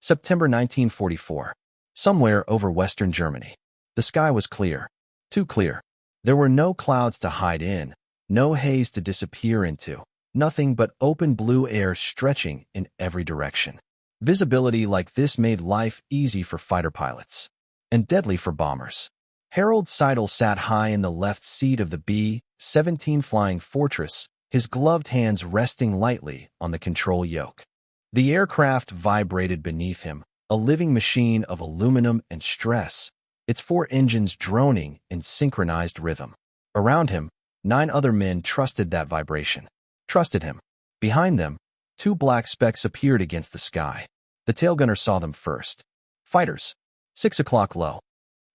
September 1944. Somewhere over western Germany. The sky was clear. Too clear. There were no clouds to hide in, no haze to disappear into, nothing but open blue air stretching in every direction. Visibility like this made life easy for fighter pilots and deadly for bombers. Harold Cidle sat high in the left seat of the B-17 Flying Fortress, his gloved hands resting lightly on the control yoke. The aircraft vibrated beneath him, a living machine of aluminum and stress, its 4 engines droning in synchronized rhythm. Around him, 9 other men trusted that vibration. Trusted him. Behind them, 2 black specks appeared against the sky. The tailgunner saw them first. Fighters. 6 o'clock low.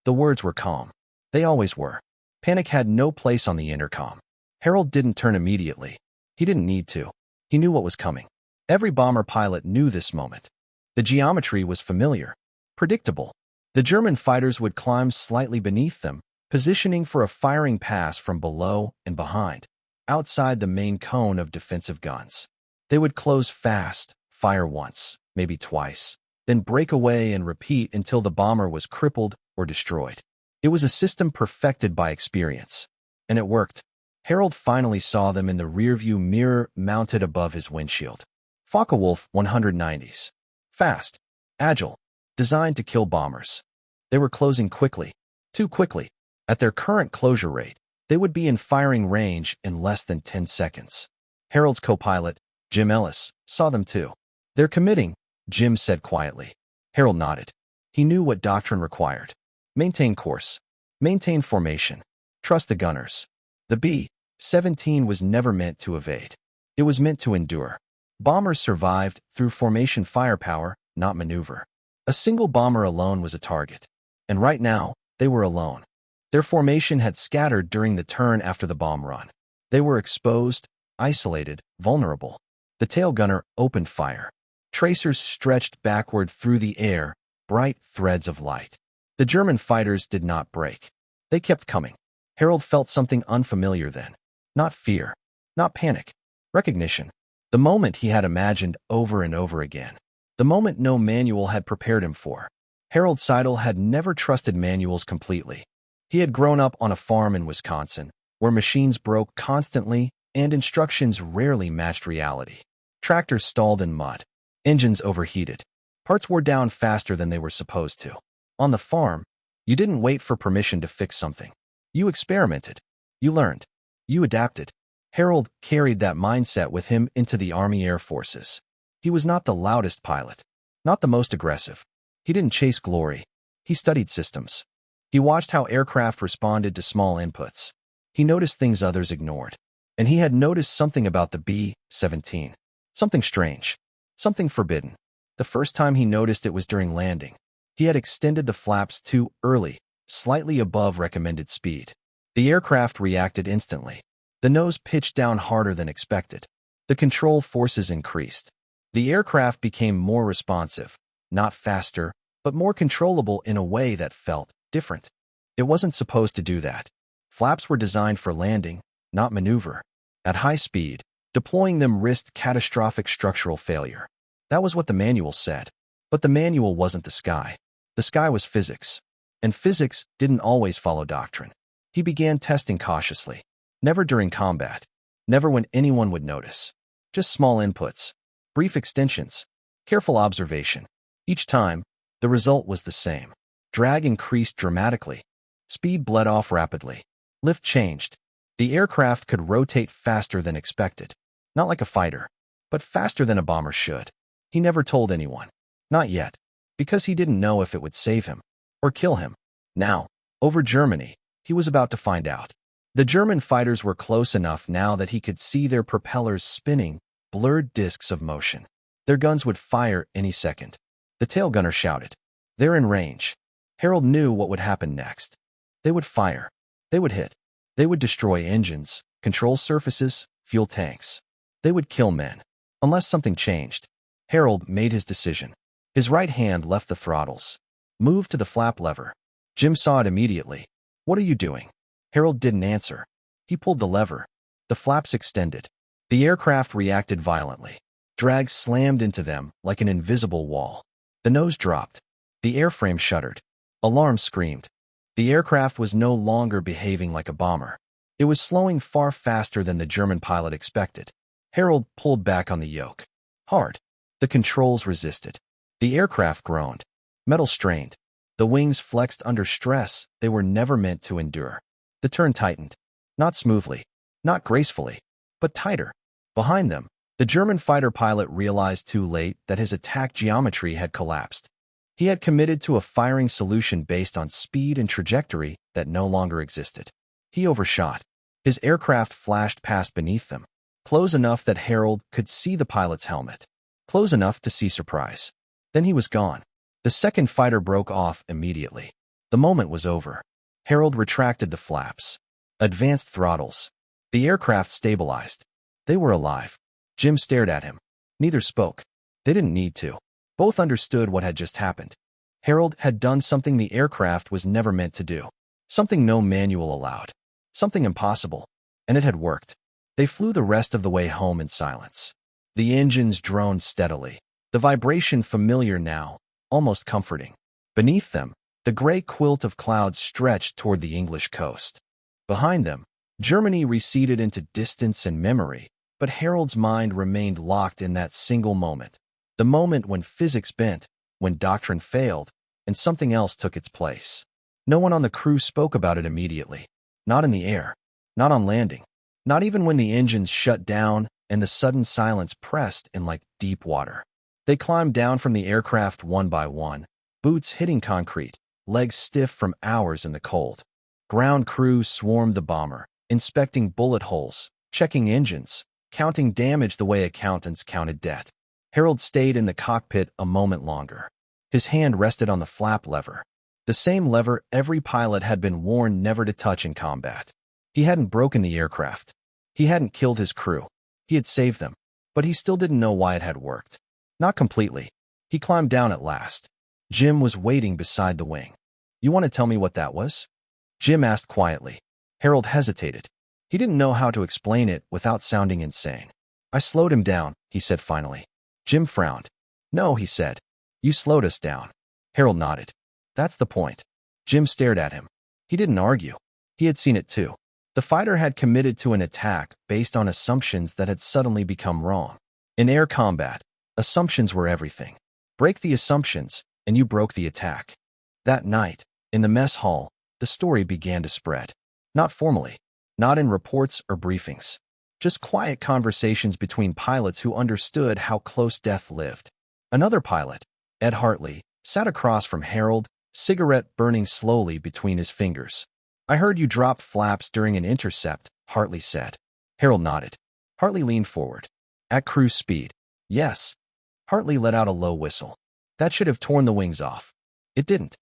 The words were calm. They always were. Panic had no place on the intercom. Harold didn't turn immediately. He didn't need to. He knew what was coming. Every bomber pilot knew this moment. The geometry was familiar. Predictable. The German fighters would climb slightly beneath them, positioning for a firing pass from below and behind, outside the main cone of defensive guns. They would close fast, fire once, maybe twice, then break away and repeat until the bomber was crippled or destroyed. It was a system perfected by experience. And it worked. Harold finally saw them in the rearview mirror mounted above his windshield. Focke-Wulf 190s. Fast. Agile. Designed to kill bombers. They were closing quickly. Too quickly. At their current closure rate, they would be in firing range in less than 10 seconds. Harold's co-pilot, Jim Ellis, saw them too. "They're committing," Jim said quietly. Harold nodded. He knew what doctrine required. Maintain course. Maintain formation. Trust the gunners. The B-17 was never meant to evade. It was meant to endure. Bombers survived through formation firepower, not maneuver. A single bomber alone was a target. And right now, they were alone. Their formation had scattered during the turn after the bomb run. They were exposed, isolated, vulnerable. The tail gunner opened fire. Tracers stretched backward through the air, bright threads of light. The German fighters did not break. They kept coming. Harold felt something unfamiliar then. Not fear. Not panic. Recognition. The moment he had imagined over and over again. The moment no manual had prepared him for. Harold Cidle had never trusted manuals completely. He had grown up on a farm in Wisconsin, where machines broke constantly and instructions rarely matched reality. Tractors stalled in mud. Engines overheated. Parts wore down faster than they were supposed to. On the farm, you didn't wait for permission to fix something. You experimented. You learned. You adapted. Harold carried that mindset with him into the Army Air Forces. He was not the loudest pilot, not the most aggressive. He didn't chase glory. He studied systems. He watched how aircraft responded to small inputs. He noticed things others ignored. And he had noticed something about the B-17. Something strange. Something forbidden. The first time he noticed it was during landing. He had extended the flaps too early, slightly above recommended speed. The aircraft reacted instantly. The nose pitched down harder than expected. The control forces increased. The aircraft became more responsive, not faster, but more controllable in a way that felt different. It wasn't supposed to do that. Flaps were designed for landing, not maneuver. At high speed, deploying them risked catastrophic structural failure. That was what the manual said. But the manual wasn't the sky. The sky was physics. And physics didn't always follow doctrine. He began testing cautiously. Never during combat. Never when anyone would notice. Just small inputs. Brief extensions. Careful observation. Each time, the result was the same. Drag increased dramatically. Speed bled off rapidly. Lift changed. The aircraft could rotate faster than expected. Not like a fighter, but faster than a bomber should. He never told anyone. Not yet. Because he didn't know if it would save him or kill him. Now, over Germany, he was about to find out. The German fighters were close enough now that he could see their propellers spinning, blurred discs of motion. Their guns would fire any second. The tail gunner shouted. "They're in range." Harold knew what would happen next. They would fire. They would hit. They would destroy engines, control surfaces, fuel tanks. They would kill men. Unless something changed. Harold made his decision. His right hand left the throttles. Moved to the flap lever. Jim saw it immediately. "What are you doing?" Harold didn't answer. He pulled the lever. The flaps extended. The aircraft reacted violently. Drag slammed into them like an invisible wall. The nose dropped. The airframe shuddered. Alarm screamed. The aircraft was no longer behaving like a bomber. It was slowing far faster than the German pilot expected. Harold pulled back on the yoke. Hard. The controls resisted. The aircraft groaned. Metal strained. The wings flexed under stress they were never meant to endure. The turn tightened. Not smoothly. Not gracefully. But tighter. Behind them, the German fighter pilot realized too late that his attack geometry had collapsed. He had committed to a firing solution based on speed and trajectory that no longer existed. He overshot. His aircraft flashed past beneath them, close enough that Harold could see the pilot's helmet, close enough to see surprise. Then he was gone. The second fighter broke off immediately. The moment was over. Harold retracted the flaps. Advanced throttles. The aircraft stabilized. They were alive. Jim stared at him. Neither spoke. They didn't need to. Both understood what had just happened. Harold had done something the aircraft was never meant to do. Something no manual allowed. Something impossible. And it had worked. They flew the rest of the way home in silence. The engines droned steadily. The vibration familiar now, almost comforting. Beneath them, the gray quilt of clouds stretched toward the English coast. Behind them, Germany receded into distance and memory, but Harold's mind remained locked in that single moment. The moment when physics bent, when doctrine failed, and something else took its place. No one on the crew spoke about it immediately. Not in the air. Not on landing. Not even when the engines shut down and the sudden silence pressed in like deep water. They climbed down from the aircraft one by one, boots hitting concrete, legs stiff from hours in the cold. Ground crews swarmed the bomber, inspecting bullet holes, checking engines, counting damage the way accountants counted debt. Harold stayed in the cockpit a moment longer. His hand rested on the flap lever, the same lever every pilot had been warned never to touch in combat. He hadn't broken the aircraft. He hadn't killed his crew. He had saved them, but he still didn't know why it had worked. Not completely. He climbed down at last. Jim was waiting beside the wing. "You want to tell me what that was?" Jim asked quietly. Harold hesitated. He didn't know how to explain it without sounding insane. "I slowed him down," he said finally. Jim frowned. "No," he said. "You slowed us down." Harold nodded. "That's the point." Jim stared at him. He didn't argue. He had seen it too. The fighter had committed to an attack based on assumptions that had suddenly become wrong. In air combat, assumptions were everything. Break the assumptions, and you broke the attack. That night, in the mess hall, the story began to spread. Not formally. Not in reports or briefings. Just quiet conversations between pilots who understood how close death lived. Another pilot, Ed Hartley, sat across from Harold, cigarette burning slowly between his fingers. "I heard you dropped flaps during an intercept," Hartley said. Harold nodded. Hartley leaned forward. "At cruise speed." "Yes." Hartley let out a low whistle. "That should have torn the wings off." "It didn't."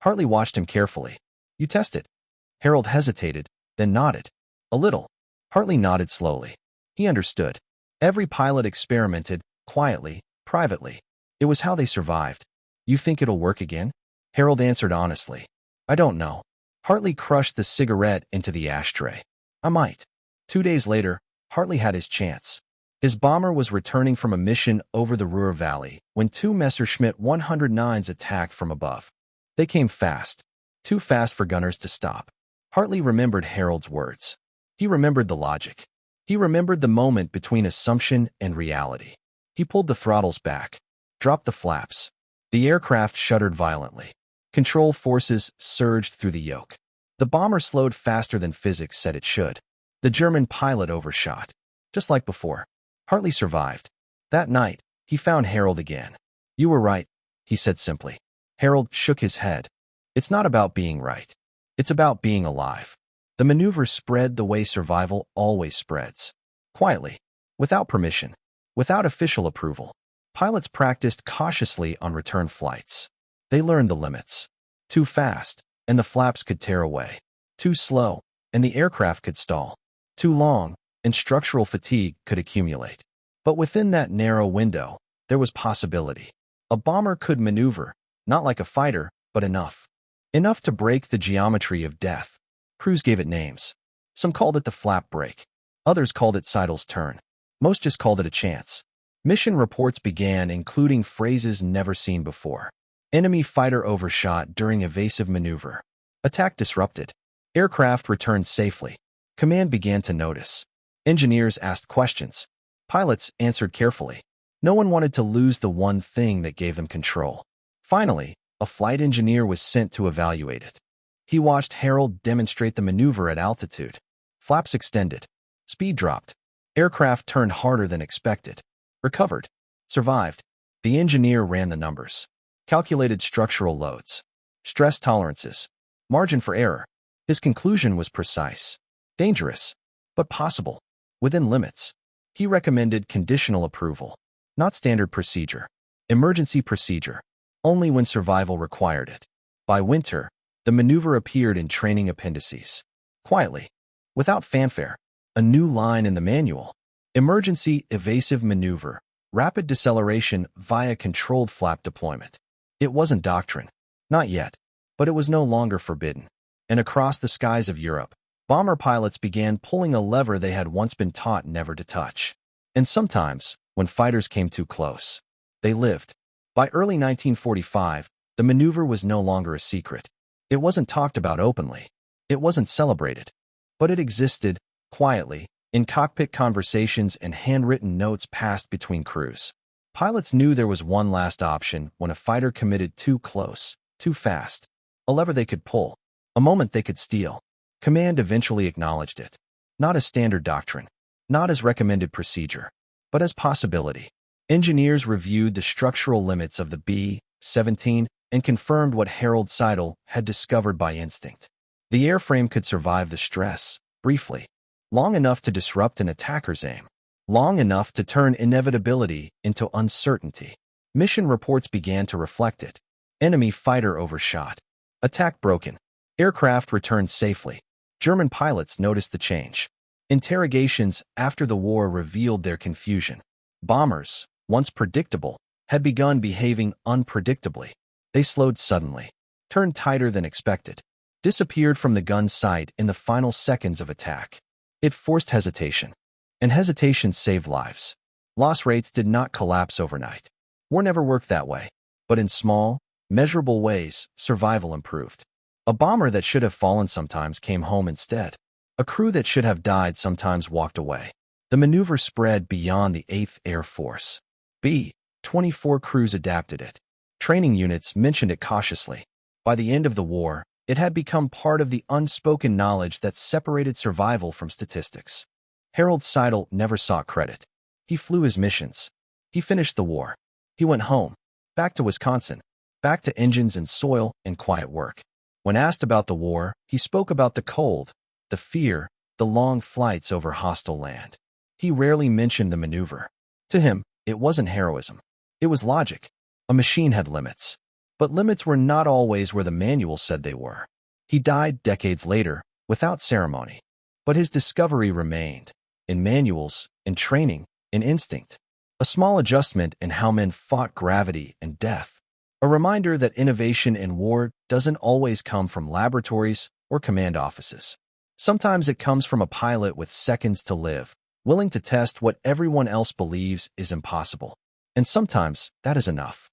Hartley watched him carefully. "You tested." Harold hesitated, then nodded. "A little." Hartley nodded slowly. He understood. Every pilot experimented, quietly, privately. It was how they survived. "You think it'll work again?" Harold answered honestly. "I don't know." Hartley crushed the cigarette into the ashtray. "I might." 2 days later, Hartley had his chance. His bomber was returning from a mission over the Ruhr Valley when 2 Messerschmitt 109s attacked from above. They came fast. Too fast for gunners to stop. Hartley remembered Harold's words. He remembered the logic. He remembered the moment between assumption and reality. He pulled the throttles back, dropped the flaps. The aircraft shuddered violently. Control forces surged through the yoke. The bomber slowed faster than physics said it should. The German pilot overshot. Just like before. Hartley survived. That night, he found Harold again. "You were right," he said simply. Harold shook his head. "It's not about being right. It's about being alive." The maneuver spread the way survival always spreads. Quietly. Without permission. Without official approval. Pilots practiced cautiously on return flights. They learned the limits. Too fast, and the flaps could tear away. Too slow, and the aircraft could stall. Too long, and structural fatigue could accumulate. But within that narrow window, there was possibility. A bomber could maneuver, not like a fighter, but enough. Enough to break the geometry of death. Crews gave it names. Some called it the flap break. Others called it Cidle's turn. Most just called it a chance. Mission reports began, including phrases never seen before. Enemy fighter overshot during evasive maneuver. Attack disrupted. Aircraft returned safely. Command began to notice. Engineers asked questions. Pilots answered carefully. No one wanted to lose the one thing that gave them control. Finally, a flight engineer was sent to evaluate it. He watched Harold demonstrate the maneuver at altitude. Flaps extended. Speed dropped. Aircraft turned harder than expected. Recovered. Survived. The engineer ran the numbers. Calculated structural loads. Stress tolerances. Margin for error. His conclusion was precise. Dangerous, but possible. Within limits. He recommended conditional approval. Not standard procedure. Emergency procedure. Only when survival required it. By winter, the maneuver appeared in training appendices. Quietly. Without fanfare. A new line in the manual. Emergency evasive maneuver. Rapid deceleration via controlled flap deployment. It wasn't doctrine. Not yet. But it was no longer forbidden. And across the skies of Europe, bomber pilots began pulling a lever they had once been taught never to touch. And sometimes, when fighters came too close, they lived. By early 1945, the maneuver was no longer a secret. It wasn't talked about openly. It wasn't celebrated. But it existed, quietly, in cockpit conversations and handwritten notes passed between crews. Pilots knew there was one last option when a fighter committed too close, too fast. A lever they could pull. A moment they could steal. Command eventually acknowledged it. Not as standard doctrine. Not as recommended procedure. But as possibility. Engineers reviewed the structural limits of the B-17 and confirmed what Harold Cidle had discovered by instinct. The airframe could survive the stress, briefly. Long enough to disrupt an attacker's aim. Long enough to turn inevitability into uncertainty. Mission reports began to reflect it. Enemy fighter overshot. Attack broken. Aircraft returned safely. German pilots noticed the change. Interrogations after the war revealed their confusion. Bombers, once predictable, had begun behaving unpredictably. They slowed suddenly, turned tighter than expected, disappeared from the gun sight in the final seconds of attack. It forced hesitation, and hesitation saved lives. Loss rates did not collapse overnight. War never worked that way, but in small, measurable ways, survival improved. A bomber that should have fallen sometimes came home instead. A crew that should have died sometimes walked away. The maneuver spread beyond the 8th Air Force. B-24 crews adapted it. Training units mentioned it cautiously. By the end of the war, it had become part of the unspoken knowledge that separated survival from statistics. Harold Cidle never sought credit. He flew his missions. He finished the war. He went home, back to Wisconsin, back to engines and soil and quiet work. When asked about the war, he spoke about the cold, the fear, the long flights over hostile land. He rarely mentioned the maneuver. To him, it wasn't heroism. It was logic. A machine had limits. But limits were not always where the manual said they were. He died decades later, without ceremony. But his discovery remained. In manuals, in training, in instinct. A small adjustment in how men fought gravity and death. A reminder that innovation in war doesn't always come from laboratories or command offices. Sometimes it comes from a pilot with seconds to live, willing to test what everyone else believes is impossible. And sometimes that is enough.